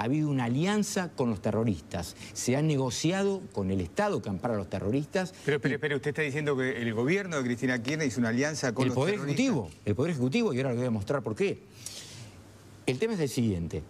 ha habido una alianza con los terroristas. Se ha negociado con el Estado que ampara a los terroristas. Pero usted está diciendo que el gobierno de Cristina Kirchner hizo una alianza con los terroristas. El Poder Ejecutivo, y ahora le voy a mostrar por qué. El tema es el siguiente.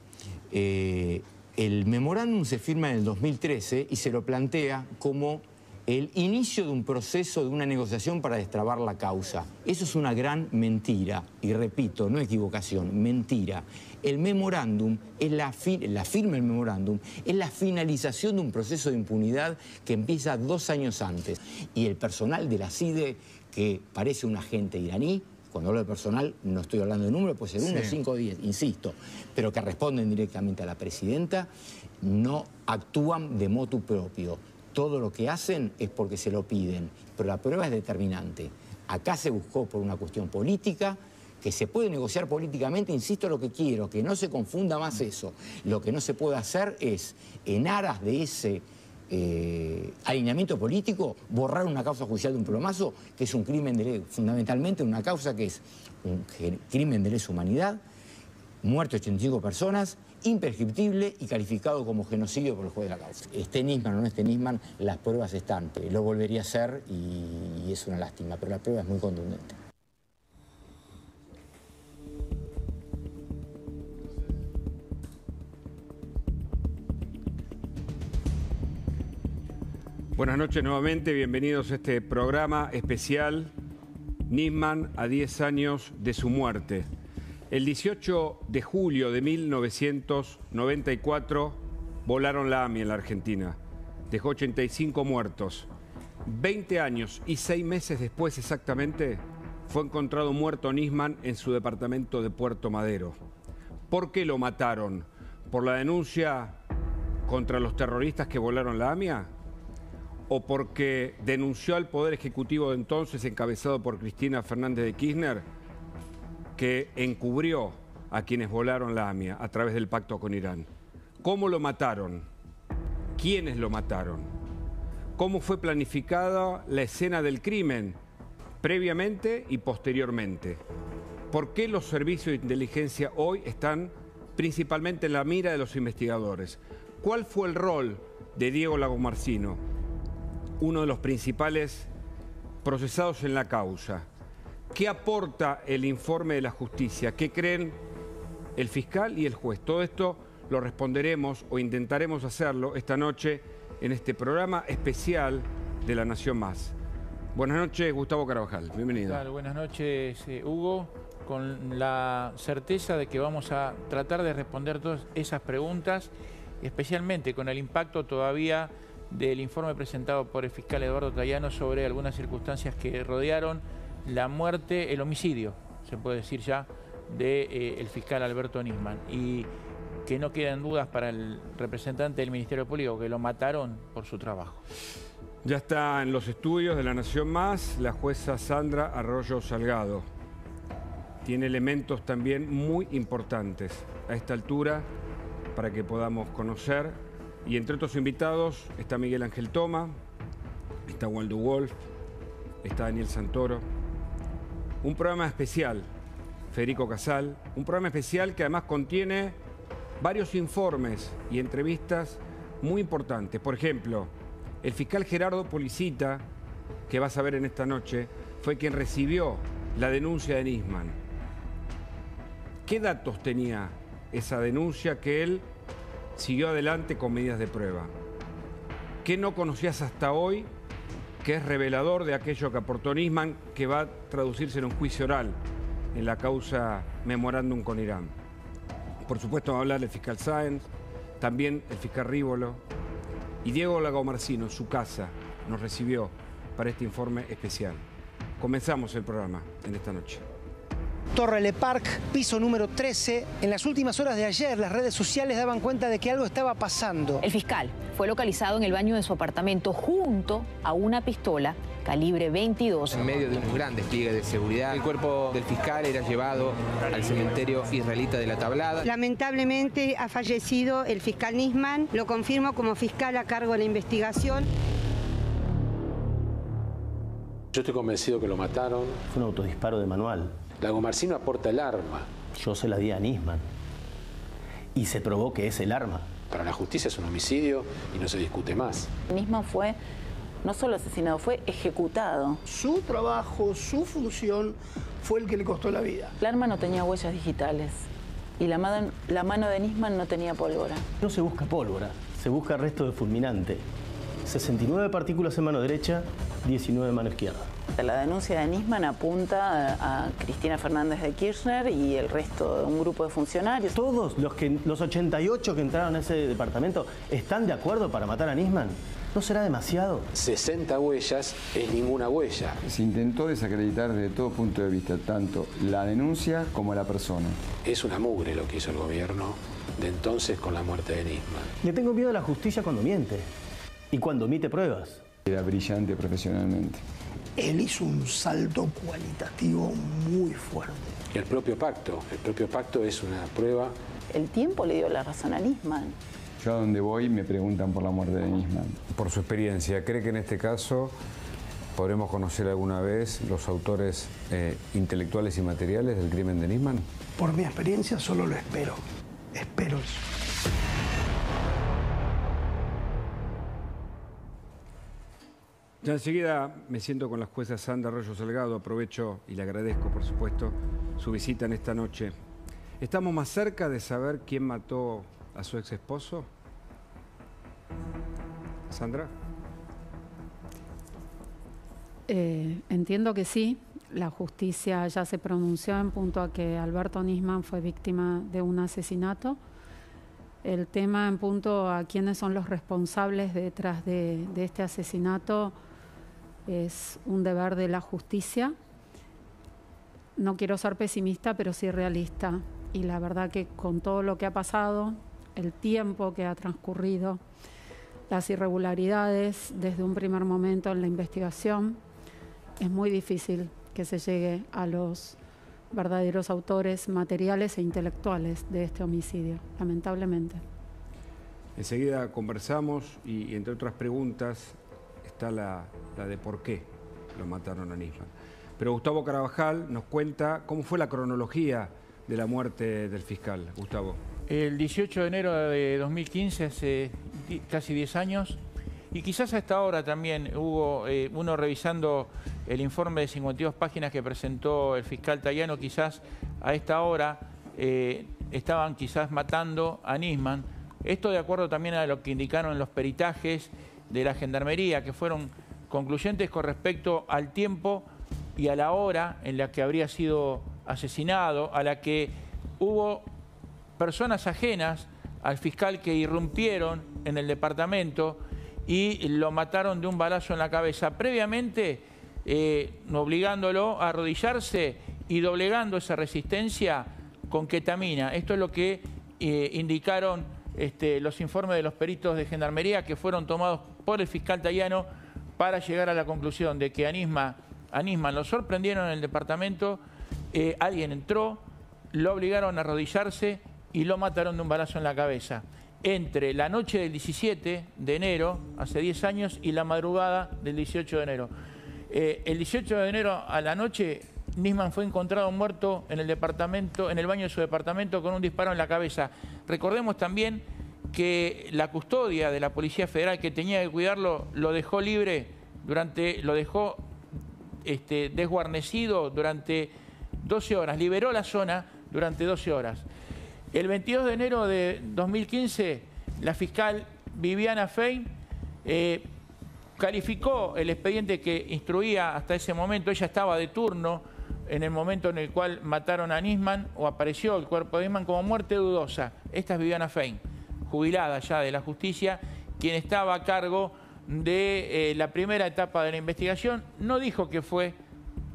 El memorándum se firma en el 2013 y se lo plantea como el inicio de un proceso, de una negociación para destrabar la causa. Eso es una gran mentira. Y repito, no equivocación, mentira. El memorándum, la firma del memorándum, es la finalización de un proceso de impunidad que empieza 2 años antes. Y el personal de la CIDE, que parece un agente iraní, cuando hablo de personal no estoy hablando de números, puede ser 1, 5 o 10, insisto, pero que responden directamente a la presidenta, no actúan de motu propio. Todo lo que hacen es porque se lo piden, pero la prueba es determinante. Acá se buscó por una cuestión política, que se puede negociar políticamente, insisto, lo que quiero, que no se confunda más eso. Lo que no se puede hacer es, en aras de ese alineamiento político, borrar una causa judicial de un plomazo, que es un crimen de fundamentalmente una causa que es un crimen de lesa humanidad, muerto 85 personas, imprescriptible y calificado como genocidio por el juez de la causa. Esté Nisman o no esté Nisman, las pruebas están. Lo volvería a hacer y es una lástima, pero la prueba es muy contundente. Buenas noches nuevamente, bienvenidos a este programa especial Nisman a 10 años de su muerte. El 18 de julio de 1994 volaron la AMI en la Argentina. Dejó 85 muertos. 20 años y 6 meses después exactamente fue encontrado muerto Nisman en su departamento de Puerto Madero. ¿Por qué lo mataron? ¿Por la denuncia contra los terroristas que volaron la AMIA? ¿O porque denunció al Poder Ejecutivo de entonces, encabezado por Cristina Fernández de Kirchner, que encubrió a quienes volaron la AMIA a través del pacto con Irán? ¿Cómo lo mataron? ¿Quiénes lo mataron? ¿Cómo fue planificada la escena del crimen, previamente y posteriormente? ¿Por qué los servicios de inteligencia hoy están principalmente en la mira de los investigadores? ¿Cuál fue el rol de Diego Lagomarsino, uno de los principales procesados en la causa? ¿Qué aporta el informe de la justicia? ¿Qué creen el fiscal y el juez? Todo esto lo responderemos o intentaremos hacerlo esta noche en este programa especial de La Nación Más. Buenas noches, Gustavo Carvajal. Bienvenido. Claro, buenas noches, Hugo. Con la certeza de que vamos a tratar de responder todas esas preguntas, especialmente con el impacto todavía del informe presentado por el fiscal Eduardo Tayano sobre algunas circunstancias que rodearon la muerte, el homicidio, se puede decir ya, del fiscal Alberto Nisman. Y que no quedan dudas para el representante del Ministerio Público, que lo mataron por su trabajo. Ya está en los estudios de La Nación Más la jueza Sandra Arroyo Salgado. Tiene elementos también muy importantes a esta altura para que podamos conocer. Y entre otros invitados está Miguel Ángel Toma, está Waldo Wolf, está Daniel Santoro. Un programa especial, Federico Casal, un programa especial que además contiene varios informes y entrevistas muy importantes. Por ejemplo, el fiscal Gerardo Policita, que vas a ver en esta noche, fue quien recibió la denuncia de Nisman. ¿Qué datos tenía esa denuncia que él siguió adelante con medidas de prueba? ¿Qué no conocías hasta hoy que es revelador de aquello que aportó Nisman, que va a traducirse en un juicio oral en la causa memorándum con Irán? Por supuesto va a hablar el fiscal Sáenz, también el fiscal Rívolo, y Diego Lagomarsino en su casa nos recibió para este informe especial. Comenzamos el programa en esta noche. Torre Le Parc, piso número 13. En las últimas horas de ayer, las redes sociales daban cuenta de que algo estaba pasando. El fiscal fue localizado en el baño de su apartamento junto a una pistola calibre 22. En medio de un gran despliegue de seguridad, el cuerpo del fiscal era llevado al cementerio israelita de La Tablada. Lamentablemente ha fallecido el fiscal Nisman, lo confirmo como fiscal a cargo de la investigación. Yo estoy convencido que lo mataron. Fue un autodisparo de manual. Lagomarsino aporta el arma. Yo se la di a Nisman. y se probó que es el arma. Para la justicia es un homicidio y no se discute más. Nisman fue no solo asesinado, fue ejecutado. Su trabajo, su función fue el que le costó la vida. El arma no tenía huellas digitales y la mano de Nisman no tenía pólvora. No se busca pólvora, se busca resto de fulminante. 69 partículas en mano derecha, 19 en mano izquierda. La denuncia de Nisman apunta a Cristina Fernández de Kirchner y el resto de un grupo de funcionarios. ¿Todos los 88 que entraron a ese departamento están de acuerdo para matar a Nisman? ¿No será demasiado? 60 huellas es ninguna huella. Se intentó desacreditar desde todo punto de vista, tanto la denuncia como la persona. Es una mugre lo que hizo el gobierno de entonces con la muerte de Nisman. Le tengo miedo a la justicia cuando miente y cuando omite pruebas. Era brillante profesionalmente. Él hizo un salto cualitativo muy fuerte. Y el propio pacto es una prueba. El tiempo le dio la razón a Nisman. Yo a donde voy me preguntan por la muerte de Nisman. Por su experiencia, ¿cree que en este caso podremos conocer alguna vez los autores intelectuales y materiales del crimen de Nisman? Por mi experiencia solo lo espero. Espero eso. Ya enseguida me siento con la jueza Sandra Arroyo Salgado. Aprovecho y le agradezco, por supuesto, su visita en esta noche. ¿Estamos más cerca de saber quién mató a su ex esposo? Sandra. Entiendo que sí. La justicia ya se pronunció en punto a que Alberto Nisman fue víctima de un asesinato. El tema en punto a quiénes son los responsables detrás de este asesinato es un deber de la justicia. No quiero ser pesimista, pero sí realista. Y la verdad que con todo lo que ha pasado, el tiempo que ha transcurrido, las irregularidades desde un primer momento en la investigación, es muy difícil que se llegue a los verdaderos autores materiales e intelectuales de este homicidio, lamentablemente. Enseguida conversamos y entre otras preguntas está la de por qué lo mataron a Nisman. Pero Gustavo Carabajal nos cuenta cómo fue la cronología de la muerte del fiscal. Gustavo. El 18 de enero de 2015, hace casi 10 años, y quizás a esta hora también hubo uno revisando el informe de 52 páginas que presentó el fiscal Tayano, quizás a esta hora estaban quizás matando a Nisman. Esto de acuerdo también a lo que indicaron los peritajes de la Gendarmería, que fueron concluyentes con respecto al tiempo y a la hora en la que habría sido asesinado, a la que hubo personas ajenas al fiscal que irrumpieron en el departamento y lo mataron de un balazo en la cabeza, previamente obligándolo a arrodillarse y doblegando esa resistencia con ketamina. Esto es lo que indicaron los informes de los peritos de Gendarmería que fueron tomados por el fiscal Tayano para llegar a la conclusión de que a Nisman lo sorprendieron en el departamento, alguien entró, lo obligaron a arrodillarse y lo mataron de un balazo en la cabeza. Entre la noche del 17 de enero, hace 10 años, y la madrugada del 18 de enero. El 18 de enero a la noche, Nisman fue encontrado muerto en el departamento, en el baño de su departamento con un disparo en la cabeza. Recordemos también que la custodia de la Policía Federal que tenía que cuidarlo lo dejó libre lo dejó desguarnecido durante 12 horas, liberó la zona durante 12 horas. El 22 de enero de 2015, la fiscal Viviana Fein calificó el expediente que instruía hasta ese momento. Ella estaba de turno en el momento en el cual mataron a Nisman o apareció el cuerpo de Nisman como muerte dudosa. Esta es Viviana Fein, jubilada ya de la justicia, quien estaba a cargo de la primera etapa de la investigación. No dijo que fue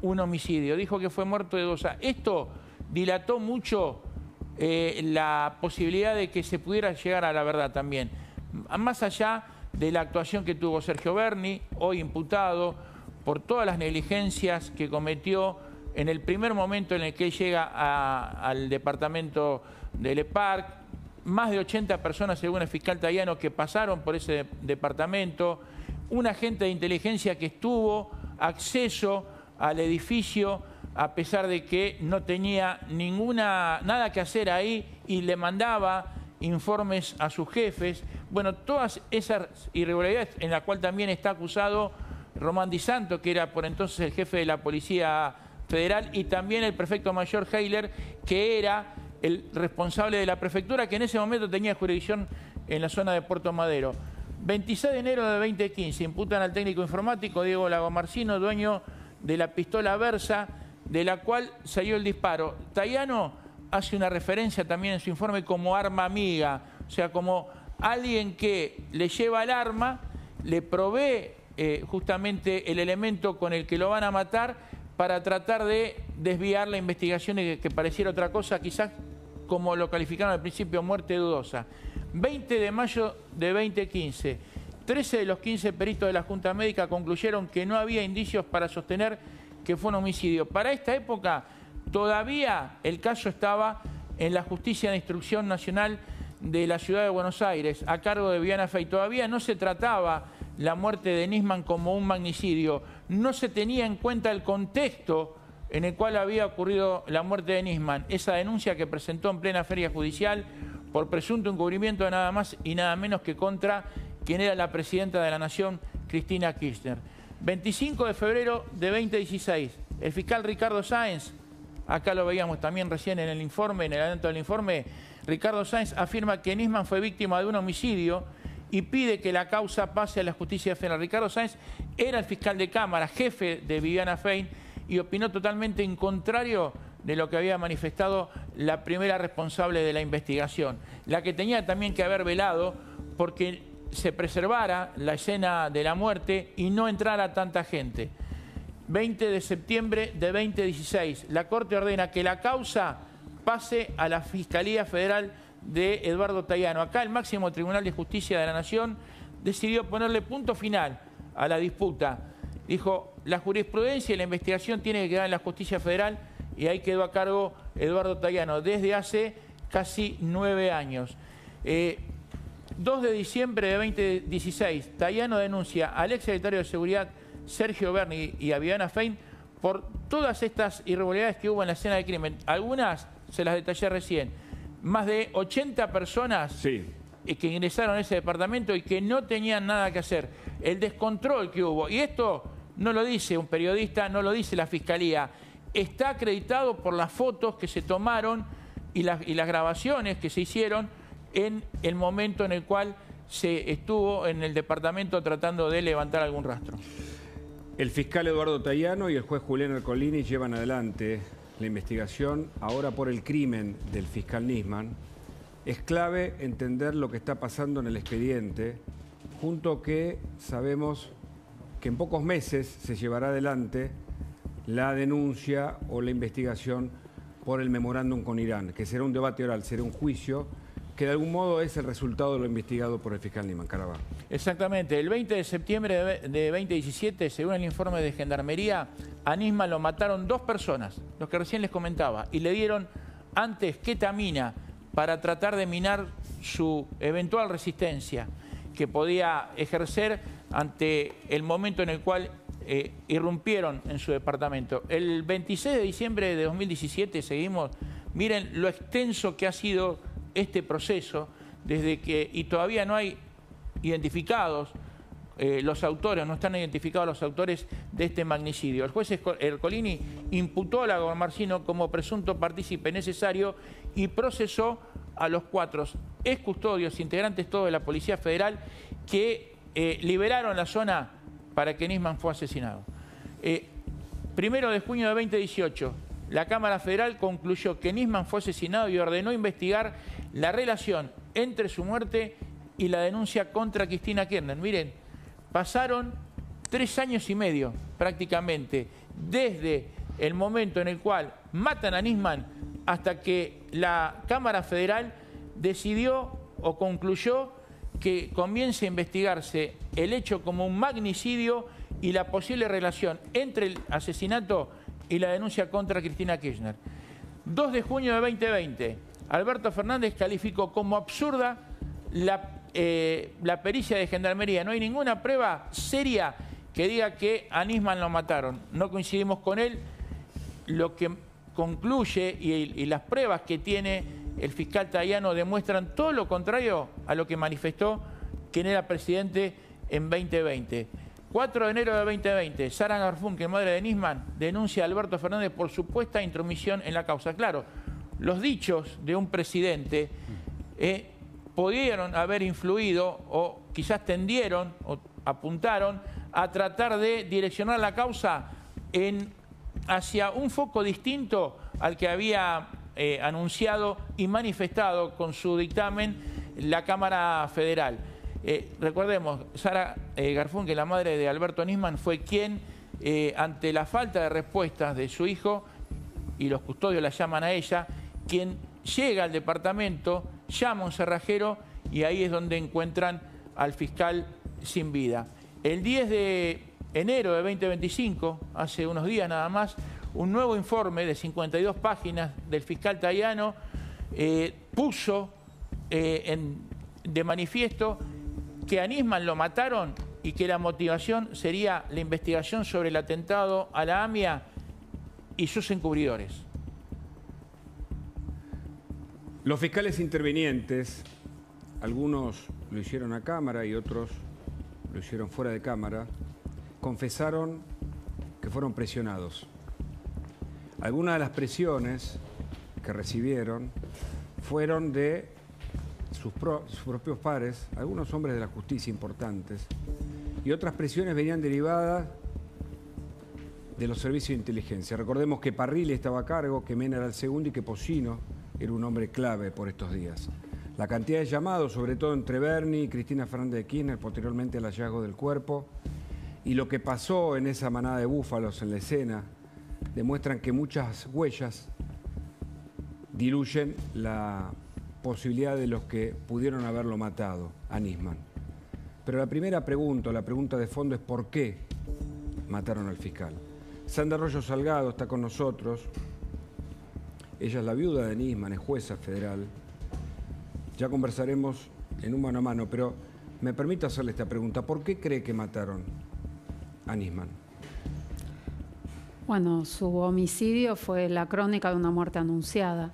un homicidio, dijo que fue muerte dudosa. Esto dilató mucho la posibilidad de que se pudiera llegar a la verdad también. Más allá de la actuación que tuvo Sergio Berni, hoy imputado por todas las negligencias que cometió en el primer momento en el que llega al departamento del EPARC, más de 80 personas, según el fiscal Tayano, que pasaron por ese departamento, un agente de inteligencia que tuvo acceso al edificio a pesar de que no tenía nada que hacer ahí y le mandaba informes a sus jefes. Bueno, todas esas irregularidades en las cuales también está acusado Román Di Santo, que era por entonces el jefe de la Policía Federal, y también el prefecto mayor Heiler, que era el responsable de la prefectura, que en ese momento tenía jurisdicción en la zona de Puerto Madero. 26 de enero de 2015 imputan al técnico informático Diego Lagomarsino, dueño de la pistola Versa, de la cual salió el disparo. Tayano hace una referencia también en su informe como arma amiga, o sea, como alguien que le lleva el arma, le provee justamente el elemento con el que lo van a matar para tratar de desviar la investigación y que pareciera otra cosa, quizás como lo calificaron al principio, muerte dudosa. 20 de mayo de 2015, 13 de los 15 peritos de la Junta Médica concluyeron que no había indicios para sostener que fue un homicidio. Para esta época todavía el caso estaba en la Justicia de Instrucción Nacional de la Ciudad de Buenos Aires, a cargo de Viviana Fey. Todavía no se trataba la muerte de Nisman como un magnicidio, no se tenía en cuenta el contexto en el cual había ocurrido la muerte de Nisman. Esa denuncia que presentó en plena feria judicial por presunto encubrimiento de nada más y nada menos que contra quien era la presidenta de la Nación, Cristina Kirchner. 25 de febrero de 2016, el fiscal Ricardo Sáenz, acá lo veíamos también recién en el informe, en el adelanto del informe, Ricardo Sáenz afirma que Nisman fue víctima de un homicidio y pide que la causa pase a la justicia federal. Ricardo Sáenz era el fiscal de Cámara, jefe de Viviana Fey, y opinó totalmente en contrario de lo que había manifestado la primera responsable de la investigación, la que tenía también que haber velado porque se preservara la escena de la muerte y no entrara tanta gente. 20 de septiembre de 2016, la Corte ordena que la causa pase a la Fiscalía Federal de Eduardo Tayano. Acá el máximo Tribunal de Justicia de la Nación decidió ponerle punto final a la disputa. Dijo, la jurisprudencia y la investigación tiene que quedar en la Justicia Federal, y ahí quedó a cargo Eduardo Tayano desde hace casi 9 años. 2 de diciembre de 2016, Tayano denuncia al exsecretario de Seguridad Sergio Berni y a Viviana Fey por todas estas irregularidades que hubo en la escena del crimen. Algunas se las detallé recién. Más de 80 personas que ingresaron a ese departamento y que no tenían nada que hacer. El descontrol que hubo. Y esto no lo dice un periodista, no lo dice la Fiscalía. Está acreditado por las fotos que se tomaron y las grabaciones que se hicieron en el momento en el cual se estuvo en el departamento tratando de levantar algún rastro. El fiscal Eduardo Tayano y el juez Julián Ercolini llevan adelante la investigación ahora por el crimen del fiscal Nisman. Es clave entender lo que está pasando en el expediente, junto que sabemos que en pocos meses se llevará adelante la denuncia o la investigación por el memorándum con Irán, que será un debate oral, será un juicio, que de algún modo es el resultado de lo investigado por el fiscal Nisman. Caraballo. Exactamente. El 20 de septiembre de 2017, según el informe de Gendarmería, a Nisman lo mataron 2 personas, los que recién les comentaba, y le dieron antes ketamina para tratar de minar su eventual resistencia que podía ejercer ante el momento en el cual irrumpieron en su departamento. El 26 de diciembre de 2017, seguimos, miren lo extenso que ha sido este proceso, desde que, y todavía no hay identificados los autores, no están identificados los autores de este magnicidio. El juez Ercolini imputó a Lagomarsino como presunto partícipe necesario y procesó a los 4 excustodios, integrantes todos de la Policía Federal, que liberaron la zona para que Nisman fue asesinado. 1 de junio de 2018, la Cámara Federal concluyó que Nisman fue asesinado y ordenó investigar la relación entre su muerte y la denuncia contra Cristina Kirchner. Miren, pasaron 3 años y medio prácticamente desde el momento en el cual matan a Nisman hasta que la Cámara Federal decidió o concluyó que comience a investigarse el hecho como un magnicidio y la posible relación entre el asesinato y la denuncia contra Cristina Kirchner. 2 de junio de 2020, Alberto Fernández calificó como absurda la pericia de Gendarmería. No hay ninguna prueba seria que diga que a Nisman lo mataron. No coincidimos con él. Lo que concluye y las pruebas que tiene el fiscal Tayano demuestran todo lo contrario a lo que manifestó quien era presidente en 2020. 4 de enero de 2020, Sara Garfunkel, madre de Nisman, denuncia a Alberto Fernández por supuesta intromisión en la causa. Claro, los dichos de un presidente pudieron haber influido o quizás tendieron o apuntaron a tratar de direccionar la causa hacia un foco distinto al que había anunciado y manifestado con su dictamen la Cámara Federal. Recordemos, Sara Garfunkel, la madre de Alberto Nisman, fue quien, ante la falta de respuestas de su hijo, y los custodios la llaman a ella, quien llega al departamento, llama a un cerrajero y ahí es donde encuentran al fiscal sin vida. El 10 de enero de 2025, hace unos días nada más, un nuevo informe de 52 páginas del fiscal Tayano puso de manifiesto que a Nisman lo mataron y que la motivación sería la investigación sobre el atentado a la AMIA y sus encubridores. Los fiscales intervinientes, algunos lo hicieron a cámara y otros lo hicieron fuera de cámara, confesaron que fueron presionados. Algunas de las presiones que recibieron fueron de sus propios pares, algunos hombres de la justicia importantes, y otras presiones venían derivadas de los servicios de inteligencia. Recordemos que Parrilli estaba a cargo, que Mena era el segundo y que Pollino era un hombre clave por estos días. La cantidad de llamados, sobre todo entre Bernie y Cristina Fernández de Kirchner, posteriormente al hallazgo del cuerpo, y lo que pasó en esa manada de búfalos en la escena, demuestran que muchas huellas diluyen la posibilidad de los que pudieron haberlo matado a Nisman. Pero la primera pregunta, la pregunta de fondo es ¿por qué mataron al fiscal? Sandra Arroyo Salgado está con nosotros. Ella es la viuda de Nisman, es jueza federal. Ya conversaremos en un mano a mano, pero me permito hacerle esta pregunta. ¿Por qué cree que mataron a Nisman? Bueno, su homicidio fue la crónica de una muerte anunciada.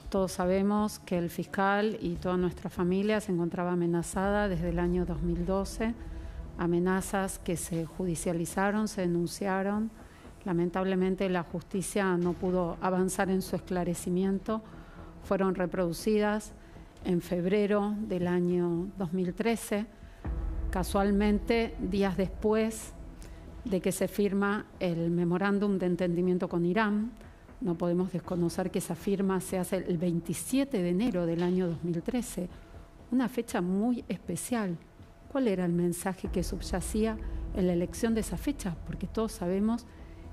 Todos sabemos que el fiscal y toda nuestra familia se encontraba amenazada desde el año 2012, amenazas que se judicializaron, se denunciaron. Lamentablemente la justicia no pudo avanzar en su esclarecimiento, fueron reproducidas en febrero del año 2013, casualmente días después de que se firma el memorándum de entendimiento con Irán. No podemos desconocer que esa firma se hace el 27 de enero del año 2013, una fecha muy especial. ¿Cuál era el mensaje que subyacía en la elección de esa fecha? Porque todos sabemos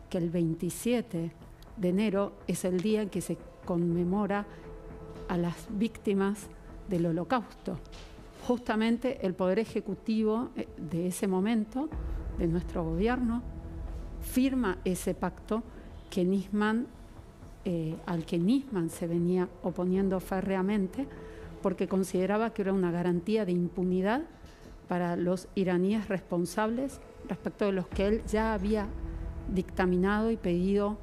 que el 27 de enero es el día en que se conmemora a las víctimas del Holocausto. Justamente el Poder Ejecutivo de ese momento, de nuestro gobierno, firma ese pacto que al que Nisman se venía oponiendo férreamente porque consideraba que era una garantía de impunidad para los iraníes responsables respecto de los que él ya había dictaminado y pedido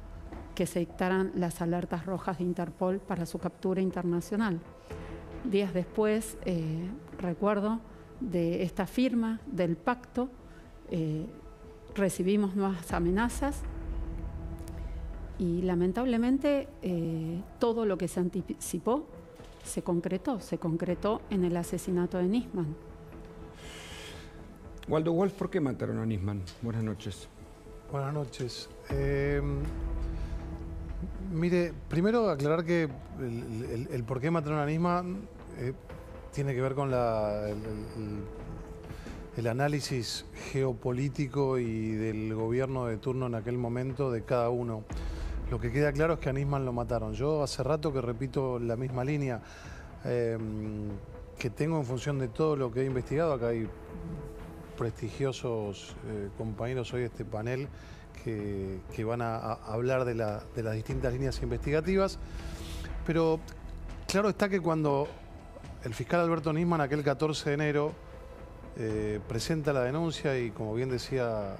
que se dictaran las alertas rojas de Interpol para su captura internacional. Días después, recuerdo, de esta firma del pacto, recibimos nuevas amenazas y lamentablemente todo lo que se anticipó se concretó en el asesinato de Nisman. Waldo Wolf, ¿por qué mataron a Nisman? Buenas noches. Buenas noches. Mire, primero aclarar que el por qué mataron a Nisman tiene que ver con el análisis geopolítico y del gobierno de turno en aquel momento de cada uno. Lo que queda claro es que a Nisman lo mataron. Yo hace rato que repito la misma línea que tengo en función de todo lo que he investigado. Acá hay prestigiosos compañeros hoy de este panel que van a hablar de las distintas líneas investigativas. Pero claro está que cuando el fiscal Alberto Nisman, aquel 14 de enero, presenta la denuncia y, como bien decía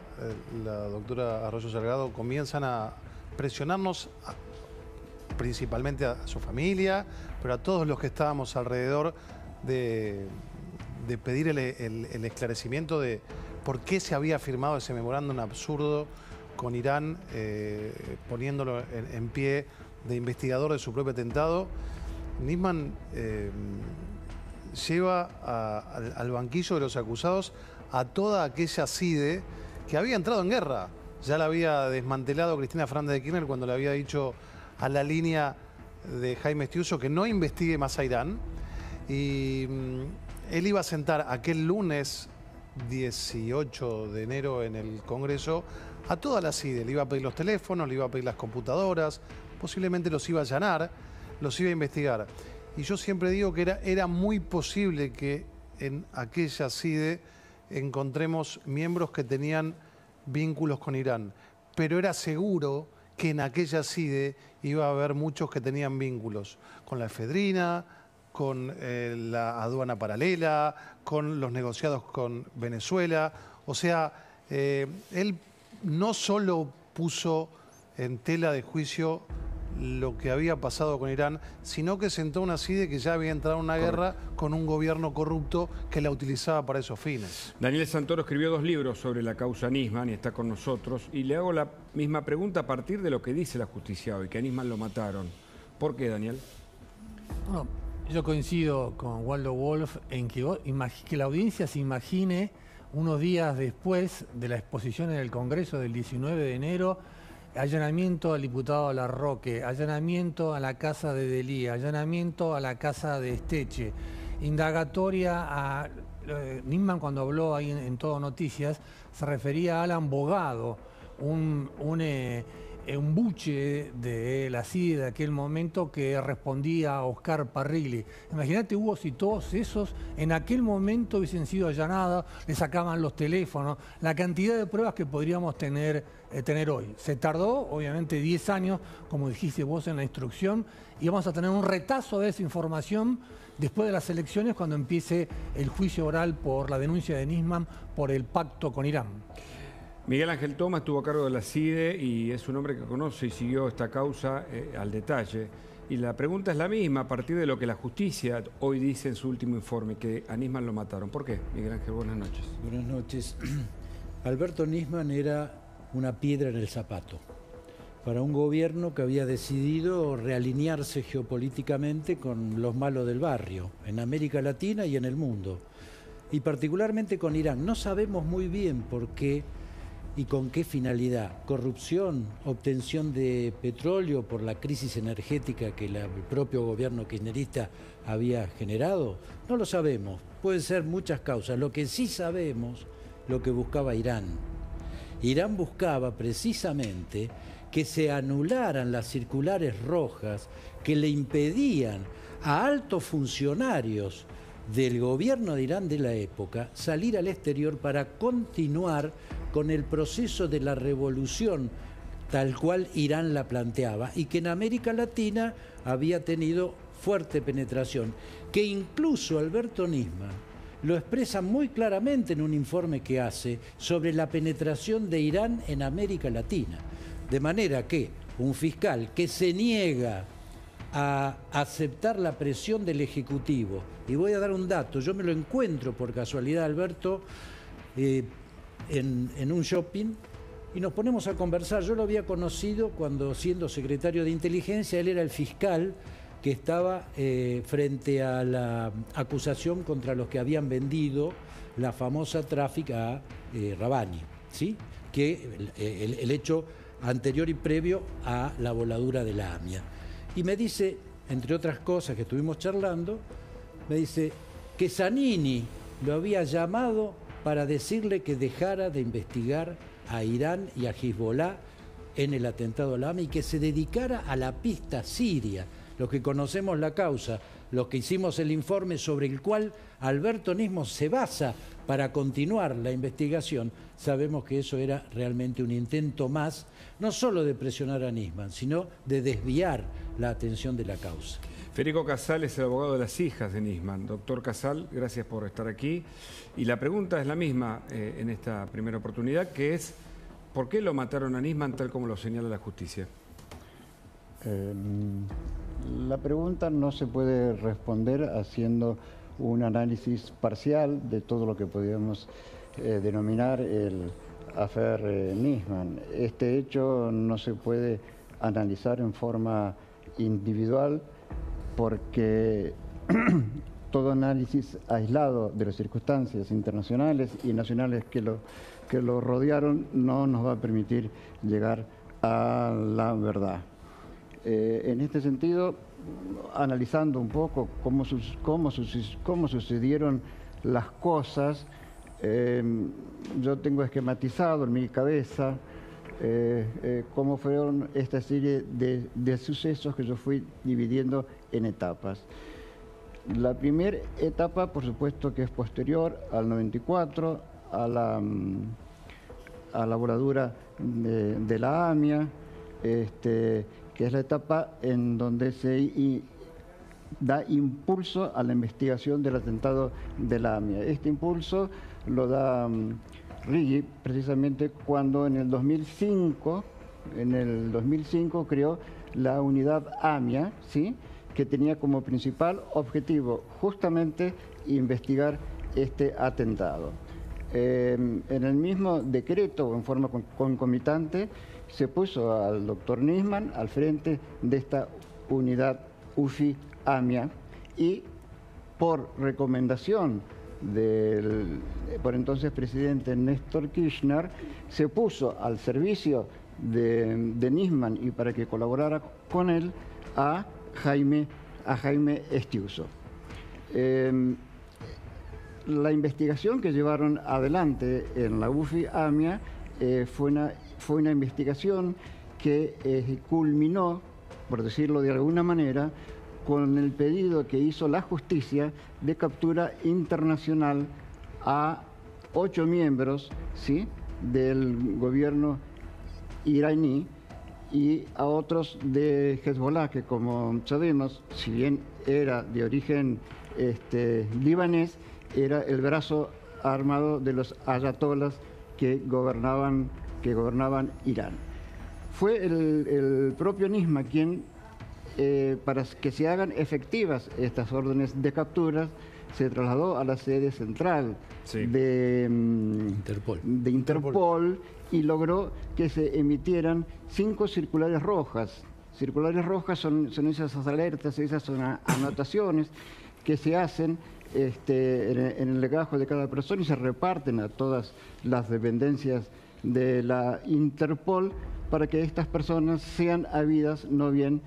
la doctora Arroyo Salgado, comienzan a presionarnos principalmente a su familia, pero a todos los que estábamos alrededor de pedir el esclarecimiento de por qué se había firmado ese memorándum absurdo con Irán, poniéndolo en pie de investigador de su propio atentado. Nisman lleva al banquillo de los acusados a toda aquella CIDE que había entrado en guerra. Ya la había desmantelado Cristina Fernández de Kirchner cuando le había dicho a la línea de Jaime Estiuso que no investigue más a Irán. Y él iba a sentar aquel lunes 18 de enero en el Congreso a toda la CIDE. Le iba a pedir los teléfonos, le iba a pedir las computadoras, posiblemente los iba a allanar, los iba a investigar. Y yo siempre digo que era muy posible que en aquella CIDE encontremos miembros que tenían vínculos con Irán, pero era seguro que en aquella CIDE iba a haber muchos que tenían vínculos con la efedrina, con la aduana paralela, con los negociados con Venezuela. O sea, él no solo puso en tela de juicio lo que había pasado con Irán, sino que sentó una CIDE que ya había entrado en una guerra con un gobierno corrupto que la utilizaba para esos fines. Daniel Santoro escribió 2 libros sobre la causa Nisman y está con nosotros. Y le hago la misma pregunta a partir de lo que dice la justicia hoy, que a Nisman lo mataron. ¿Por qué, Daniel? Bueno, yo coincido con Waldo Wolf en que la audiencia se imagine unos días después de la exposición en el Congreso del 19 de enero, allanamiento al diputado Larroque, allanamiento a la casa de Delía, allanamiento a la casa de Esteche, indagatoria a Nisman. Cuando habló ahí en Todo Noticias se refería a Alan Bogado, un buche de la CIDE de aquel momento que respondía a Oscar Parrilli. Imagínate, Hugo, si todos esos en aquel momento hubiesen sido allanados, le sacaban los teléfonos, la cantidad de pruebas que podríamos tener hoy. Se tardó, obviamente, 10 años, como dijiste vos en la instrucción, y vamos a tener un retazo de esa información después de las elecciones, cuando empiece el juicio oral por la denuncia de Nisman por el pacto con Irán. Miguel Ángel Tomás estuvo a cargo de la CIDE y es un hombre que conoce y siguió esta causa al detalle. Y la pregunta es la misma a partir de lo que la justicia hoy dice en su último informe, que a Nisman lo mataron. ¿Por qué, Miguel Ángel? Buenas noches. Buenas noches. Alberto Nisman era una piedra en el zapato para un gobierno que había decidido realinearse geopolíticamente con los malos del barrio, en América Latina y en el mundo, y particularmente con Irán. No sabemos muy bien por qué y con qué finalidad. Corrupción, obtención de petróleo por la crisis energética que el propio gobierno kirchnerista había generado. No lo sabemos, pueden ser muchas causas. Lo que sí sabemos, lo que buscaba Irán. Irán buscaba precisamente que se anularan las circulares rojas que le impedían a altos funcionarios del gobierno de Irán de la época salir al exterior para continuar con el proceso de la revolución tal cual Irán la planteaba y que en América Latina había tenido fuerte penetración, que incluso Alberto Nisman lo expresa muy claramente en un informe que hace sobre la penetración de Irán en América Latina. De manera que un fiscal que se niega a aceptar la presión del Ejecutivo, y voy a dar un dato, yo me lo encuentro por casualidad, Alberto, en un shopping, y nos ponemos a conversar. Yo lo había conocido cuando, siendo secretario de Inteligencia, él era el fiscal que estaba frente a la acusación contra los que habían vendido la famosa Traffic a Rabbani, ¿sí? Que el hecho anterior y previo a la voladura de la AMIA. Y me dice, entre otras cosas que estuvimos charlando, me dice que Zanini lo había llamado para decirle que dejara de investigar a Irán y a Hezbollah en el atentado a la AMIA y que se dedicara a la pista siria. Los que conocemos la causa, los que hicimos el informe sobre el cual Alberto Nisman se basa para continuar la investigación, sabemos que eso era realmente un intento más, no solo de presionar a Nisman, sino de desviar la atención de la causa. Federico Casal es el abogado de las hijas de Nisman. Doctor Casal, gracias por estar aquí. Y la pregunta es la misma en esta primera oportunidad, que es ¿por qué lo mataron a Nisman tal como lo señala la justicia? La pregunta no se puede responder haciendo un análisis parcial de todo lo que podríamos denominar el affair Nisman. Este hecho no se puede analizar en forma individual porque todo análisis aislado de las circunstancias internacionales y nacionales que lo rodearon no nos va a permitir llegar a la verdad. En este sentido, analizando un poco cómo sucedieron las cosas, yo tengo esquematizado en mi cabeza cómo fueron esta serie de sucesos que yo fui dividiendo en etapas. La primera etapa, por supuesto, que es posterior al 94, a la voladura de la AMIA, que es la etapa en donde se da impulso a la investigación del atentado de la AMIA. Este impulso lo da Righi precisamente cuando en el 2005 creó la unidad AMIA, ¿sí?, que tenía como principal objetivo justamente investigar este atentado. En el mismo decreto, o en forma concomitante, se puso al doctor Nisman al frente de esta unidad UFI-AMIA y por recomendación del por entonces presidente Néstor Kirchner, se puso al servicio de Nisman y para que colaborara con él a Jaime Estiuso. La investigación que llevaron adelante en la UFI-AMIA fue una investigación que culminó, por decirlo de alguna manera, con el pedido que hizo la justicia de captura internacional a 8 miembros, ¿sí?, del gobierno iraní y a otros de Hezbollah, que como sabemos, si bien era de origen libanés, era el brazo armado de los ayatolas que gobernaban Irán. Fue el propio Nisman quien, para que se hagan efectivas estas órdenes de capturas, se trasladó a la sede central de Interpol y logró que se emitieran 5 circulares rojas. Circulares rojas son esas alertas, esas son anotaciones que se hacen en el legajo de cada persona y se reparten a todas las dependencias de la Interpol para que estas personas sean habidas, no bien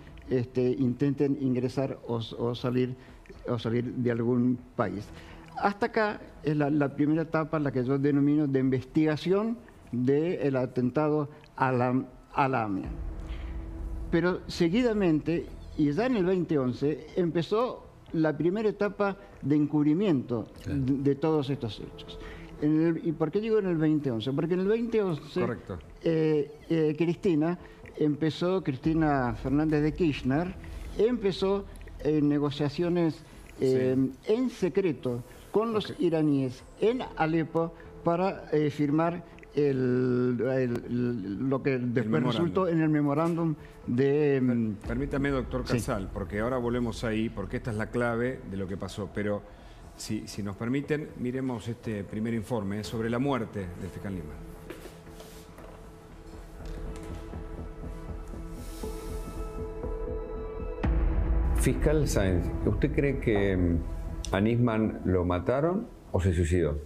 intenten ingresar o salir de algún país. Hasta acá es la primera etapa, la que yo denomino de investigación del atentado a la AMIA. Pero seguidamente, y ya en el 2011, empezó la primera etapa de encubrimiento de todos estos hechos. ¿Y por qué digo en el 2011? Porque en el 2011 Cristina Fernández de Kirchner empezó negociaciones en secreto con los iraníes en Alepo para firmar lo que después resultó en el memorándum de... Permítame, doctor Casal, porque ahora volvemos ahí, porque esta es la clave de lo que pasó, pero si nos permiten, miremos este primer informe sobre la muerte del fiscal Nisman. Fiscal Sáenz, ¿usted cree que a Nisman lo mataron o se suicidó?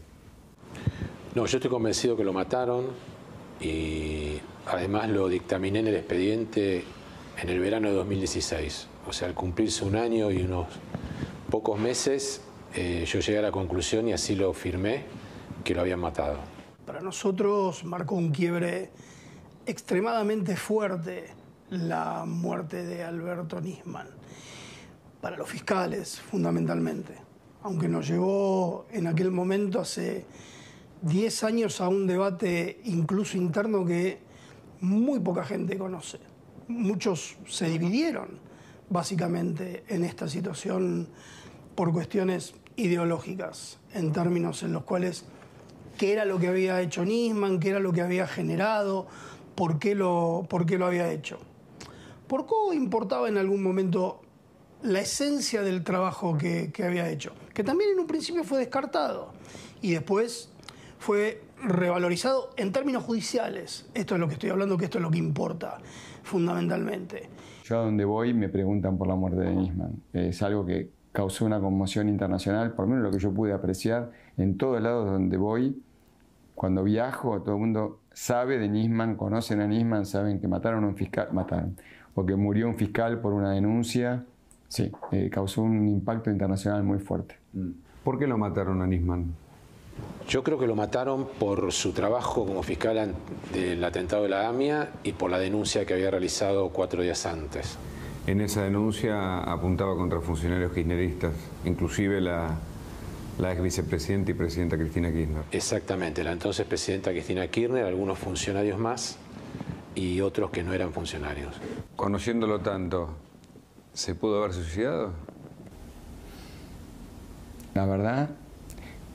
No, yo estoy convencido que lo mataron y además lo dictaminé en el expediente en el verano de 2016. O sea, al cumplirse un año y unos pocos meses, yo llegué a la conclusión y así lo firmé, que lo habían matado. Para nosotros marcó un quiebre extremadamente fuerte la muerte de Alberto Nisman. Para los fiscales, fundamentalmente. Aunque nos llevó en aquel momento hace 10 años a un debate incluso interno que muy poca gente conoce. Muchos se dividieron básicamente en esta situación por cuestiones ideológicas, en términos en los cuales qué era lo que había hecho Nisman, qué era lo que había generado, por qué lo había hecho. Porcó importaba en algún momento la esencia del trabajo que había hecho, que también en un principio fue descartado y después fue revalorizado en términos judiciales. Esto es lo que estoy hablando, que esto es lo que importa fundamentalmente. Yo a donde voy me preguntan por la muerte de Nisman. Es algo que causó una conmoción internacional, por lo menos lo que yo pude apreciar en todos lados donde voy. Cuando viajo, todo el mundo sabe de Nisman, conocen a Nisman, saben que mataron a un fiscal, o que murió un fiscal por una denuncia. Sí, causó un impacto internacional muy fuerte. ¿Por qué lo mataron a Nisman? Yo creo que lo mataron por su trabajo como fiscal del atentado de la AMIA y por la denuncia que había realizado 4 días antes. En esa denuncia apuntaba contra funcionarios kirchneristas, inclusive la ex vicepresidenta y presidenta Cristina Kirchner. Exactamente, la entonces presidenta Cristina Kirchner, algunos funcionarios más y otros que no eran funcionarios. Conociéndolo tanto, ¿se pudo haber suicidado? La verdad,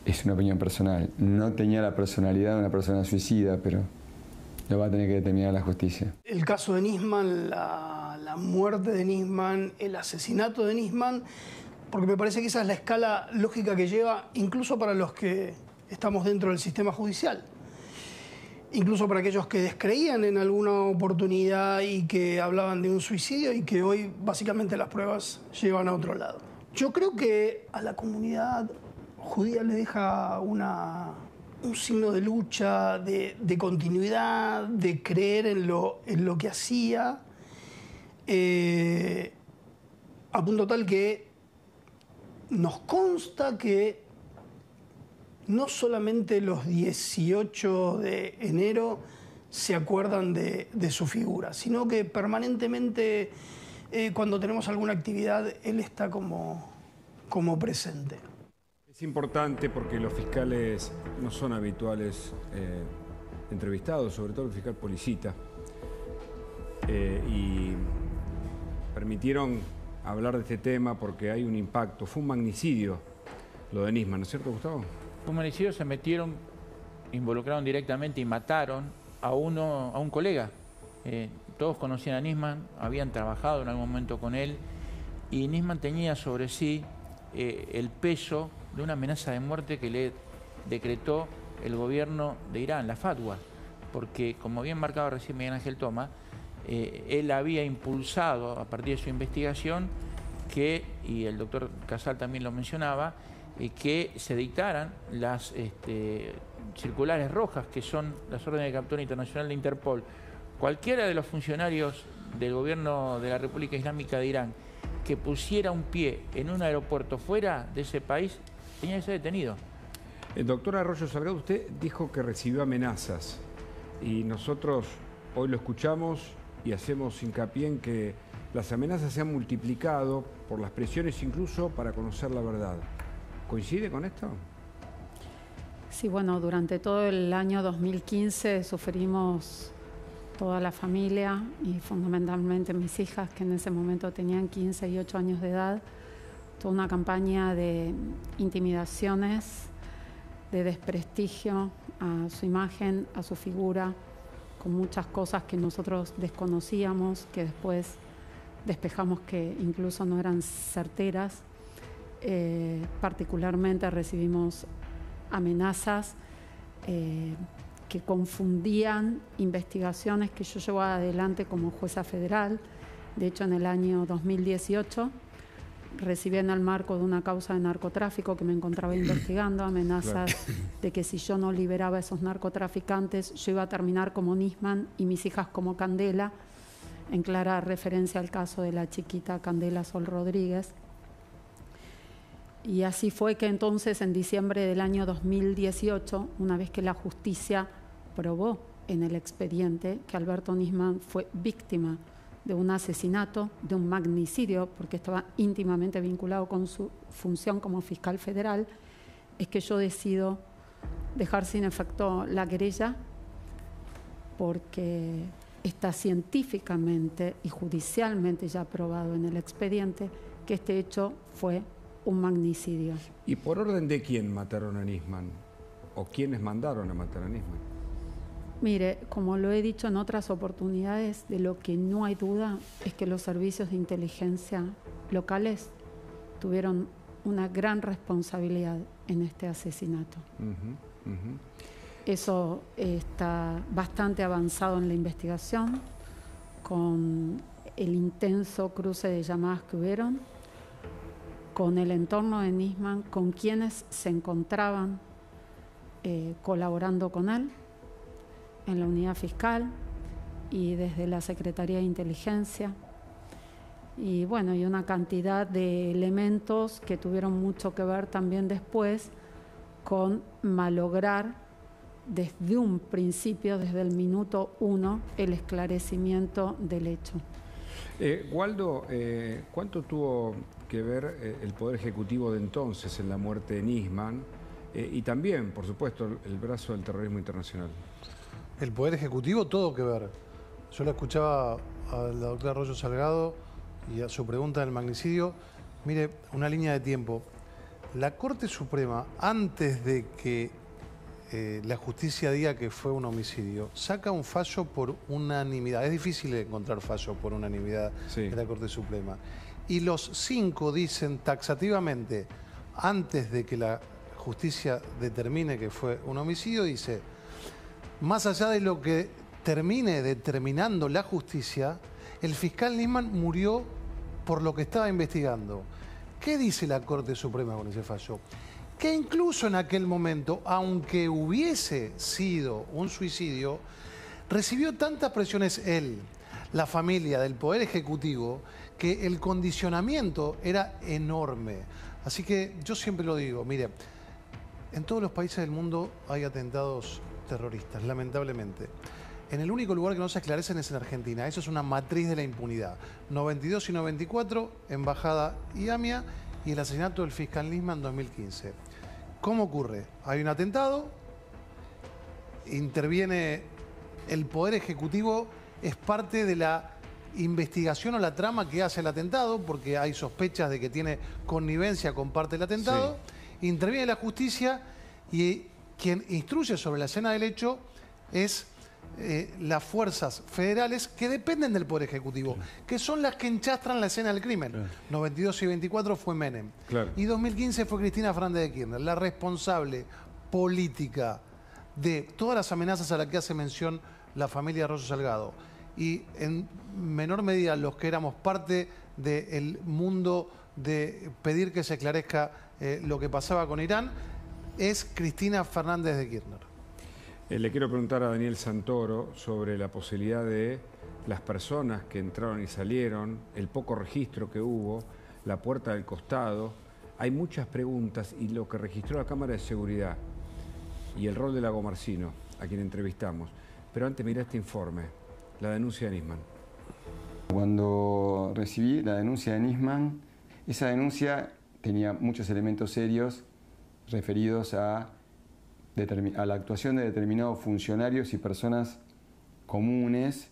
es una opinión personal. No tenía la personalidad de una persona suicida, pero lo va a tener que determinar la justicia. El caso de Nisman, la muerte de Nisman, el asesinato de Nisman, porque me parece que esa es la escala lógica que lleva incluso para los que estamos dentro del sistema judicial. Incluso para aquellos que descreían en alguna oportunidad y que hablaban de un suicidio y que hoy básicamente las pruebas llevan a otro lado. Yo creo que a la comunidad judía le deja un signo de lucha, de continuidad, de creer en lo que hacía, a punto tal que nos consta que no solamente los 18 de enero se acuerdan de su figura, sino que permanentemente cuando tenemos alguna actividad él está como presente. Es importante porque los fiscales no son habituales entrevistados, sobre todo el fiscal Policita, y permitieron hablar de este tema porque hay un impacto. Fue un magnicidio lo de Nisman, ¿no es cierto, Gustavo? Fue un magnicidio, se metieron, involucraron directamente y mataron a un colega. Todos conocían a Nisman, habían trabajado en algún momento con él y Nisman tenía sobre sí el peso de una amenaza de muerte que le decretó el gobierno de Irán, la fatwa, porque como bien marcaba recién Miguel Ángel Toma, él había impulsado a partir de su investigación que, y el doctor Casal también lo mencionaba, que se dictaran las circulares rojas, que son las órdenes de captura internacional de Interpol. Cualquiera de los funcionarios del gobierno de la República Islámica de Irán que pusiera un pie en un aeropuerto fuera de ese país tenía que ser detenido. El doctor Arroyo Salgado, usted dijo que recibió amenazas y nosotros hoy lo escuchamos y hacemos hincapié en que las amenazas se han multiplicado por las presiones incluso para conocer la verdad. ¿Coincide con esto? Sí, bueno, durante todo el año 2015 sufrimos toda la familia y fundamentalmente mis hijas, que en ese momento tenían 15 y 8 años de edad, toda una campaña de intimidaciones, de desprestigio a su imagen, a su figura, con muchas cosas que nosotros desconocíamos, que después despejamos que incluso no eran certeras. Particularmente recibimos amenazas que confundían investigaciones que yo llevaba adelante como jueza federal. De hecho, en el año 2018 recibí en el marco de una causa de narcotráfico que me encontraba investigando amenazas de que si yo no liberaba a esos narcotraficantes yo iba a terminar como Nisman y mis hijas como Candela, en clara referencia al caso de la chiquita Candela Sol Rodríguez. Y así fue que entonces en diciembre del año 2018, una vez que la justicia probó en el expediente que Alberto Nisman fue víctima de un asesinato, de un magnicidio, porque estaba íntimamente vinculado con su función como fiscal federal, es que yo decido dejar sin efecto la querella porque está científicamente y judicialmente ya probado en el expediente que este hecho fue un magnicidio. ¿Y por orden de quién mataron a Nisman? ¿O quiénes mandaron a matar a Nisman? Mire, como lo he dicho en otras oportunidades, de lo que no hay duda es que los servicios de inteligencia locales tuvieron una gran responsabilidad en este asesinato. Eso está bastante avanzado en la investigación, con el intenso cruce de llamadas que hubieron, con el entorno de Nisman, con quienes se encontraban colaborando con él en la unidad fiscal y desde la Secretaría de Inteligencia. Y bueno, y una cantidad de elementos que tuvieron mucho que ver también después con malograr desde un principio, desde el minuto 1, el esclarecimiento del hecho. Waldo, ¿cuánto tuvo que ver el Poder Ejecutivo de entonces en la muerte de Nisman? Y también, por supuesto, el brazo del terrorismo internacional. El Poder Ejecutivo, todo que ver. Yo la escuchaba a la doctora Arroyo Salgado y a su pregunta del magnicidio. Mire, una línea de tiempo. La Corte Suprema, antes de que la justicia diga que fue un homicidio, saca un fallo por unanimidad. Es difícil encontrar fallo por unanimidad en la Corte Suprema. Y los 5 dicen taxativamente, antes de que la justicia determine que fue un homicidio, dice, más allá de lo que termine determinando la justicia, el fiscal Nisman murió por lo que estaba investigando. ¿Qué dice la Corte Suprema con ese fallo? Que incluso en aquel momento, aunque hubiese sido un suicidio, recibió tantas presiones él, la familia del Poder Ejecutivo, que el condicionamiento era enorme. Así que yo siempre lo digo, mire, en todos los países del mundo hay atentados terroristas, lamentablemente. En el único lugar que no se esclarecen es en Argentina. Eso es una matriz de la impunidad. 92 y 94, Embajada y AMIA, y el asesinato del fiscal Nisman en 2015. ¿Cómo ocurre? Hay un atentado, interviene el Poder Ejecutivo, es parte de la investigación o la trama que hace el atentado, porque hay sospechas de que tiene connivencia con parte del atentado, interviene la justicia y quien instruye sobre la escena del hecho es las fuerzas federales que dependen del Poder Ejecutivo, que son las que enchastran la escena del crimen. 92 y 24 fue Menem. Y 2015 fue Cristina Fernández de Kirchner, la responsable política de todas las amenazas a las que hace mención la familia Arroyo Salgado. Y en menor medida los que éramos parte del mundo de pedir que se esclarezca lo que pasaba con Irán, es Cristina Fernández de Kirchner. Le quiero preguntar a Daniel Santoro sobre la posibilidad de las personas que entraron y salieron, el poco registro que hubo, la puerta del costado. Hay muchas preguntas y lo que registró la Cámara de Seguridad y el rol de Lagomarsino, a quien entrevistamos. Pero antes mirá este informe, la denuncia de Nisman. Cuando recibí la denuncia de Nisman, esa denuncia tenía muchos elementos serios referidos a la actuación de determinados funcionarios y personas comunes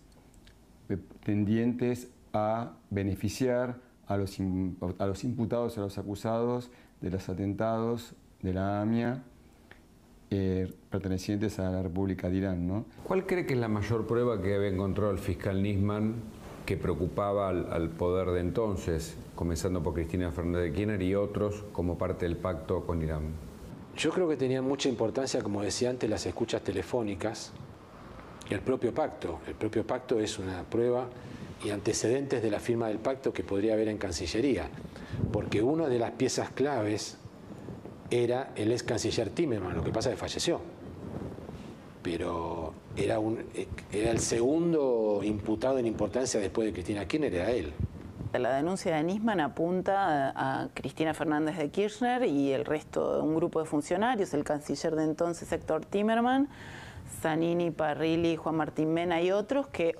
tendientes a beneficiar a los imputados, a los acusados de los atentados de la AMIA pertenecientes a la República de Irán, ¿no? ¿Cuál cree que es la mayor prueba que había encontrado el fiscal Nisman que preocupaba al poder de entonces, comenzando por Cristina Fernández de Kirchner y otros como parte del pacto con Irán? Yo creo que tenían mucha importancia, como decía antes, las escuchas telefónicas y el propio pacto. El propio pacto es una prueba y antecedentes de la firma del pacto que podría haber en Cancillería, porque una de las piezas claves era el ex canciller Timerman, lo que pasa es que falleció, pero era el segundo imputado en importancia después de Cristina Kirchner, era él. La denuncia de Nisman apunta a Cristina Fernández de Kirchner y el resto de un grupo de funcionarios, el canciller de entonces Héctor Timerman, Zanini, Parrilli, Juan Martín Mena y otros que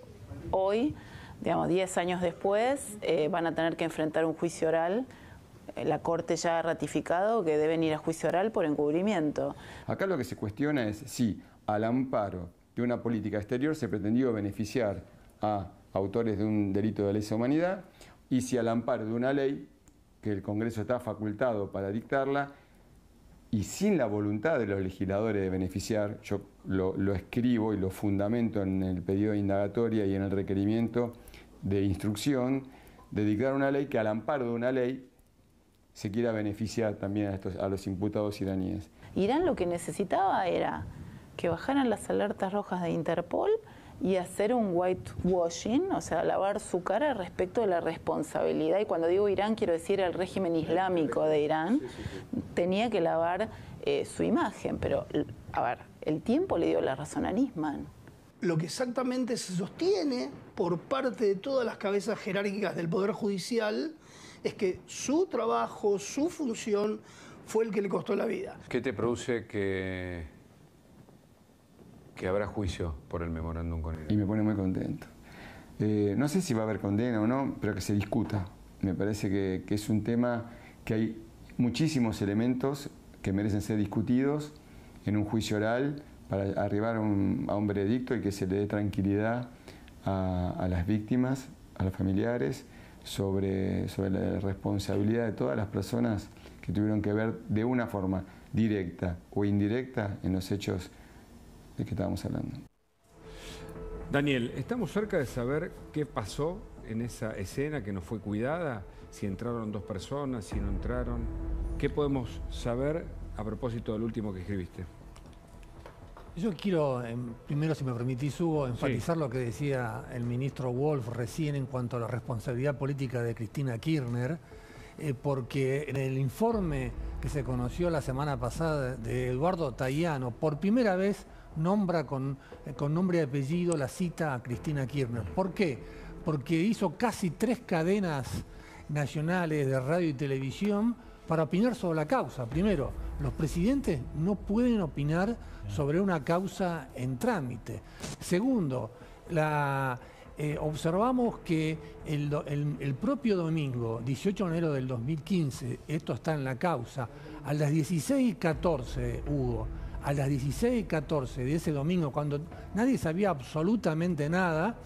hoy, digamos 10 años después, van a tener que enfrentar un juicio oral. La Corte ya ha ratificado que deben ir a juicio oral por encubrimiento. Acá lo que se cuestiona es si al amparo de una política exterior se pretendió beneficiar a autores de un delito de lesa humanidad y si al amparo de una ley, que el Congreso está facultado para dictarla, y sin la voluntad de los legisladores de beneficiar, yo lo escribo y lo fundamento en el pedido de indagatoria y en el requerimiento de instrucción, de dictar una ley que al amparo de una ley se quiera beneficiar también a los imputados iraníes. Irán lo que necesitaba era que bajaran las alertas rojas de Interpol y hacer un whitewashing, o sea, lavar su cara respecto de la responsabilidad. Y cuando digo Irán, quiero decir el régimen islámico de Irán. Tenía que lavar su imagen, pero, a ver, el tiempo le dio la razón a Nisman. Lo que exactamente se sostiene por parte de todas las cabezas jerárquicas del Poder Judicial es que su trabajo, su función, fue el que le costó la vida. ¿Qué te produce que habrá juicio por el memorándum con Irán? Y me pone muy contento. No sé si va a haber condena o no, pero que se discuta. Me parece que es un tema que hay muchísimos elementos que merecen ser discutidos en un juicio oral para arribar a un veredicto y que se le dé tranquilidad a las víctimas, a los familiares, sobre la responsabilidad de todas las personas que tuvieron que ver de una forma directa o indirecta en los hechos de que estábamos hablando. Daniel, estamos cerca de saber qué pasó en esa escena que no fue cuidada, si entraron 2 personas, si no entraron. ¿Qué podemos saber a propósito del último que escribiste? Yo quiero, primero, si me permitís, Hugo, enfatizar lo que decía el ministro Wolf recién en cuanto a la responsabilidad política de Cristina Kirchner, porque en el informe que se conoció la semana pasada de Eduardo Tayano, por primera vez nombra con nombre y apellido la cita a Cristina Kirchner. ¿Por qué? Porque hizo casi 3 cadenas nacionales de radio y televisión para opinar sobre la causa. Primero, los presidentes no pueden opinar sobre una causa en trámite. Segundo, observamos que el propio domingo, 18 de enero del 2015, esto está en la causa, a las 16:14, Hugo, a las 16:14 de ese domingo, cuando nadie sabía absolutamente nada,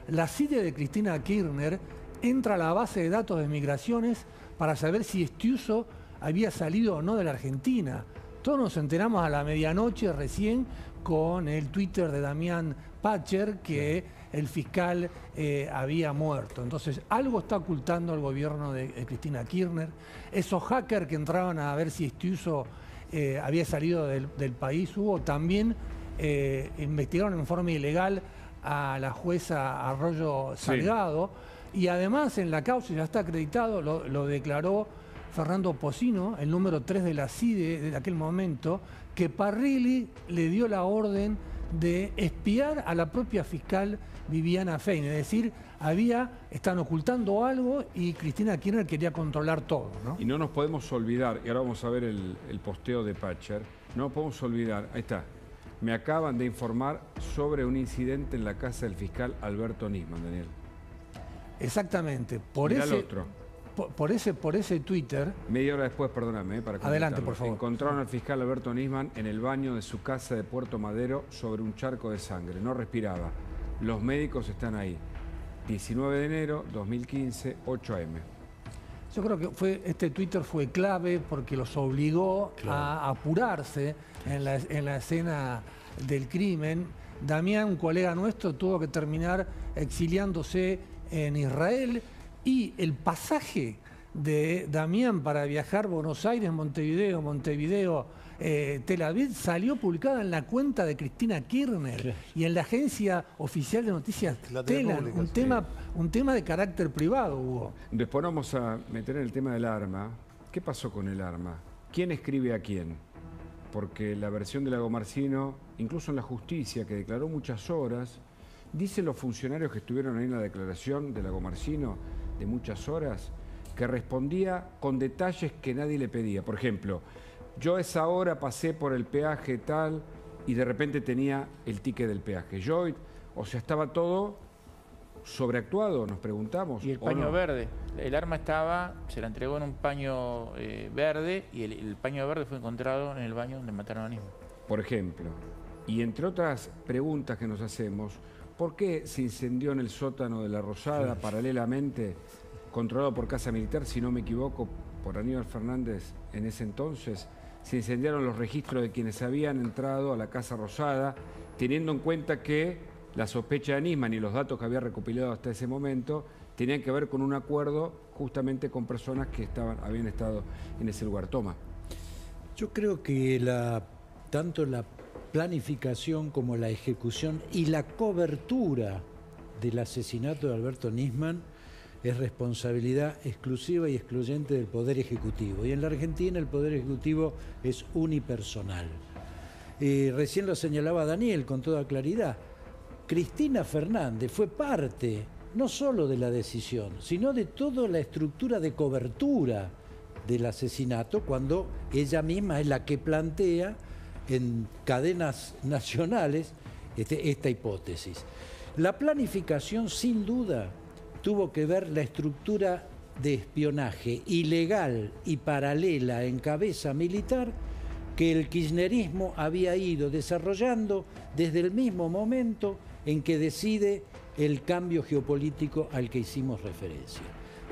la CIDE de Cristina Kirchner entra a la base de datos de migraciones para saber si Estiuso había salido o no de la Argentina. Todos nos enteramos a la medianoche recién con el Twitter de Damián Pacher que el fiscal había muerto. Entonces, algo está ocultando el gobierno de Cristina Kirchner. Esos hackers que entraban a ver si Estiuso había salido del país, también investigaron en forma ilegal a la jueza Arroyo Salgado. Y además en la causa, ya está acreditado, lo declaró Fernando Pocino, el número 3 de la CIDE de aquel momento, que Parrilli le dio la orden de espiar a la propia fiscal Viviana Fein. Es decir, están ocultando algo y Cristina Kirchner quería controlar todo, ¿no? Y no nos podemos olvidar, y ahora vamos a ver el posteo de Pacher, no podemos olvidar, ahí está, me acaban de informar sobre un incidente en la casa del fiscal Alberto Nisman, Daniel. Exactamente. Por ese Twitter... Media hora después, perdóname, para adelante, por favor. Encontraron al fiscal Alberto Nisman en el baño de su casa de Puerto Madero sobre un charco de sangre. No respiraba. Los médicos están ahí. 19 de enero, 2015, 8 a.m. Yo creo que este Twitter fue clave porque los obligó a apurarse en la escena del crimen. Damián, un colega nuestro, tuvo que terminar exiliándose en Israel y el pasaje de Damián para viajar Buenos Aires, Montevideo, Tel Aviv, salió publicada en la cuenta de Cristina Kirchner y en la agencia oficial de noticias Telan, un tema de carácter privado, Hugo. Después vamos a meter en el tema del arma. ¿Qué pasó con el arma? ¿Quién escribe a quién? Porque la versión de Lagomarsino, incluso en la justicia, que declaró muchas horas, dicen los funcionarios que estuvieron ahí en la declaración de Lagomarsino de muchas horas, que respondía con detalles que nadie le pedía. Por ejemplo, yo a esa hora pasé por el peaje tal y de repente tenía el ticket del peaje. O sea, estaba todo sobreactuado, nos preguntamos. Y el paño verde. El arma se la entregó en un paño verde y el paño verde fue encontrado en el baño donde mataron a Nisman. Por ejemplo, y entre otras preguntas que nos hacemos, ¿por qué se incendió en el sótano de La Rosada paralelamente, controlado por Casa Militar, si no me equivoco, por Aníbal Fernández en ese entonces, se incendiaron los registros de quienes habían entrado a la Casa Rosada, teniendo en cuenta que la sospecha de Nisman y los datos que había recopilado hasta ese momento tenían que ver con un acuerdo justamente con personas que habían estado en ese lugar. Toma. Yo creo que tanto la planificación como la ejecución y la cobertura del asesinato de Alberto Nisman es responsabilidad exclusiva y excluyente del Poder Ejecutivo. Y en la Argentina el Poder Ejecutivo es unipersonal. Recién lo señalaba Daniel con toda claridad. Cristina Fernández fue parte no solo de la decisión, sino de toda la estructura de cobertura del asesinato, cuando ella misma es la que plantea en cadenas nacionales esta hipótesis. La planificación, sin duda, tuvo que ver la estructura de espionaje ilegal y paralela en cabeza militar que el kirchnerismo había ido desarrollando desde el mismo momento en que decide el cambio geopolítico al que hicimos referencia.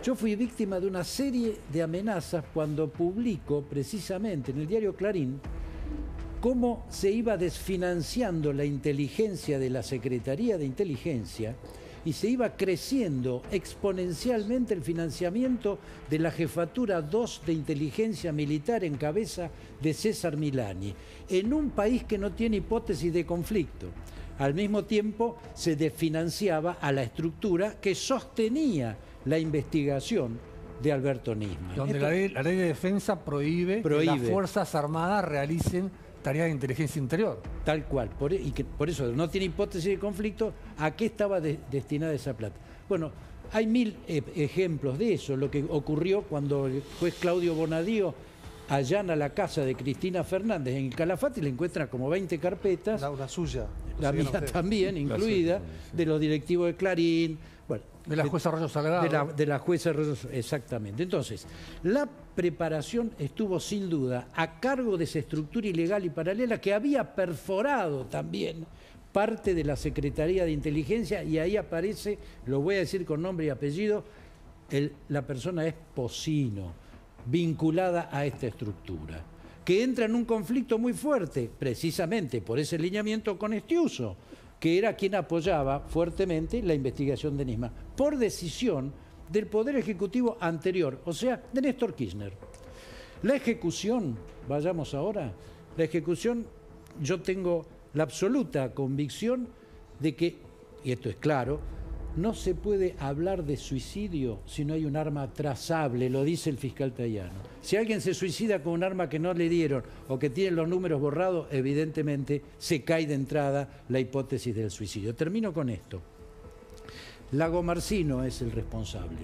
Yo fui víctima de una serie de amenazas cuando publico precisamente en el diario Clarín cómo se iba desfinanciando la inteligencia de la Secretaría de Inteligencia y se iba creciendo exponencialmente el financiamiento de la Jefatura 2 de Inteligencia Militar en cabeza de César Milani, en un país que no tiene hipótesis de conflicto. Al mismo tiempo se desfinanciaba a la estructura que sostenía la investigación de Alberto Nisman. Donde la ley de defensa prohíbe que las Fuerzas Armadas realicen tareas de inteligencia interior. Tal cual, por eso no tiene hipótesis de conflicto. ¿A qué estaba destinada esa plata? Bueno, hay mil ejemplos de eso. Lo que ocurrió cuando el juez Claudio Bonadío allana la casa de Cristina Fernández en el Calafate y le encuentra como 20 carpetas. Una suya. La mía también, incluida, de los directivos de Clarín. Bueno, de la jueza Arroyo Salgado. De la jueza Arroyo, exactamente. Entonces, la preparación estuvo sin duda a cargo de esa estructura ilegal y paralela que había perforado también parte de la Secretaría de Inteligencia, y ahí aparece, lo voy a decir con nombre y apellido, la persona es Pocino, vinculada a esta estructura, que entra en un conflicto muy fuerte, precisamente por ese lineamiento con Estiuso, que era quien apoyaba fuertemente la investigación de Nisman, por decisión del Poder Ejecutivo anterior, o sea, de Néstor Kirchner. La ejecución, vayamos ahora, la ejecución, yo tengo la absoluta convicción de que, y esto es claro, no se puede hablar de suicidio si no hay un arma trazable, lo dice el fiscal Tayano. Si alguien se suicida con un arma que no le dieron o que tiene los números borrados, evidentemente se cae de entrada la hipótesis del suicidio. Termino con esto. Lagomarsino es el responsable.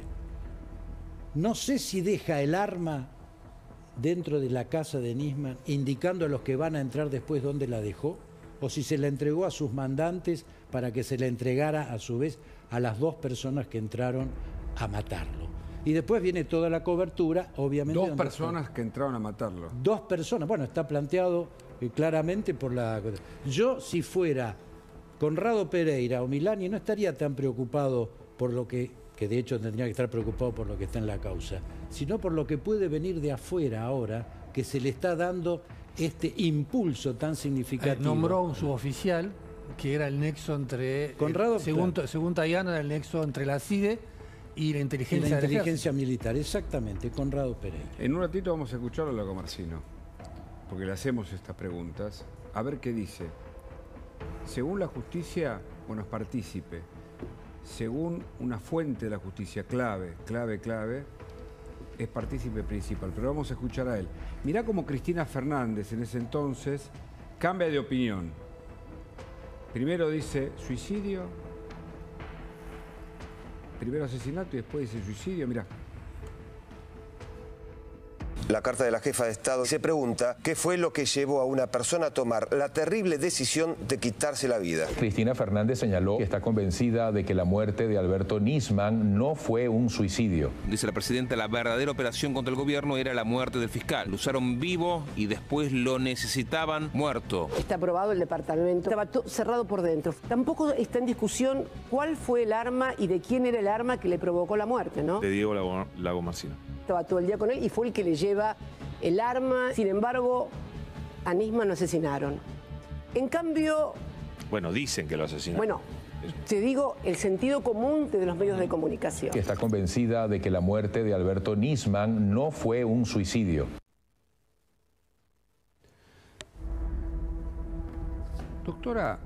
No sé si deja el arma dentro de la casa de Nisman, indicando a los que van a entrar después dónde la dejó, o si se la entregó a sus mandantes para que se la entregara a su vez a las dos personas que entraron a matarlo. Y después viene toda la cobertura, obviamente. Dos personas que entraron a matarlo. Dos personas, bueno, está planteado claramente por la... Yo, si fuera Conrado Pereira o Milani, no estaría tan preocupado por lo que de hecho tendría que estar preocupado por lo que está en la causa, sino por lo que puede venir de afuera ahora, que se le está dando este impulso tan significativo. Nombró un suboficial que era el nexo entre, Conrado, según Tayano, era el nexo entre la CIDE y la inteligencia militar, exactamente, Conrado Pereira. En un ratito vamos a escucharlo a Lagomarsino, porque le hacemos estas preguntas, a ver qué dice. Según la justicia, bueno, es partícipe. Según una fuente de la justicia clave, es partícipe principal, pero vamos a escuchar a él. Mirá cómo Cristina Fernández en ese entonces cambia de opinión. Primero dice suicidio, primero asesinato y después dice suicidio, mirá. La carta de la jefa de Estado se pregunta qué fue lo que llevó a una persona a tomar la terrible decisión de quitarse la vida. Cristina Fernández señaló que está convencida de que la muerte de Alberto Nisman no fue un suicidio. Dice la presidenta, la verdadera operación contra el gobierno era la muerte del fiscal. Lo usaron vivo y después lo necesitaban muerto. Está aprobado el departamento, estaba cerrado por dentro. Tampoco está en discusión cuál fue el arma y de quién era el arma que le provocó la muerte, ¿no? De Diego Lagomarsino. Estaba todo el día con él y fue el que le lleva el arma. Sin embargo, a Nisman lo asesinaron. En cambio... Bueno, dicen que lo asesinaron. Bueno, te digo, el sentido común de los medios de comunicación. Que está convencida de que la muerte de Alberto Nisman no fue un suicidio. Doctora,